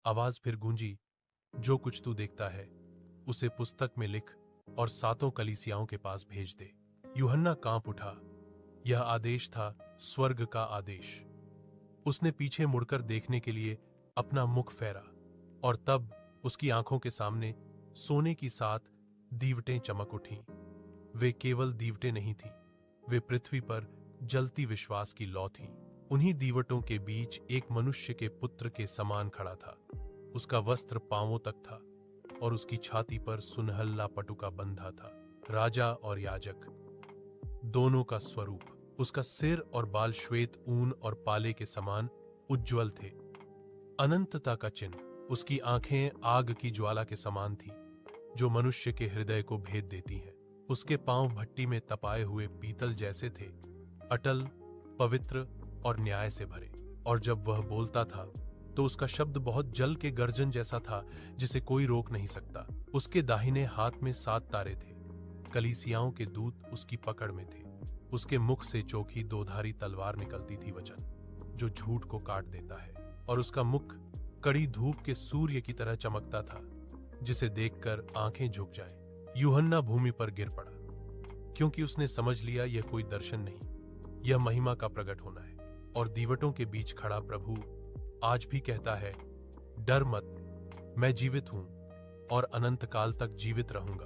आवाज फिर गूंजी, जो कुछ तू देखता है उसे पुस्तक में लिख और सातों कलीसियाओं के पास भेज दे। यूहन्ना कांप उठा। यह आदेश था स्वर्ग का आदेश। उसने पीछे मुड़कर देखने के लिए अपना मुख फेरा और तब उसकी आंखों के सामने सोने की 7 दीवटें चमक उठीं। वे केवल दीवटें नहीं थीं, वे पृथ्वी पर जलती विश्वास की लौ थीं। उन्हीं दीवटों के बीच एक मनुष्य के पुत्र के समान खड़ा था। उसका वस्त्र पांवों तक था और उसकी छाती पर सुनहला पटुका बंधा था। राजा और याजक दोनों का स्वरूप। उसका सिर और बाल श्वेत ऊन और पाले के समान उज्ज्वल थे। अनंतता का चिन्ह। उसकी आंखें आग की ज्वाला के समान थीं, जो मनुष्य के हृदय को भेद देती हैं। उसके पांव भट्टी में तपाए हुए पीतल जैसे थे, अटल, पवित्र और न्याय से भरे। और जब वह बोलता था तो उसका शब्द बहुत जल के गर्जन जैसा था, जिसे कोई रोक नहीं सकता। उसके दाहिने हाथ में 7 तारे थे। कलीसियाओं के दूत उसकी पकड़ में थे। उसके मुख से चोखी 2धारी तलवार निकलती थी, वचन जो झूठ को काट देता है। और उसका मुख कड़ी धूप के सूर्य की तरह चमकता था, जिसे देखकर आंखें झुक जाएं। यूहन्ना भूमि पर गिर पड़ा, क्योंकि उसने समझ लिया यह कोई दर्शन नहीं, यह महिमा का प्रकट होना है। और दीवटों के बीच खड़ा प्रभु आज भी कहता है, डर मत, मैं जीवित हूं और अनंत काल तक जीवित रहूंगा।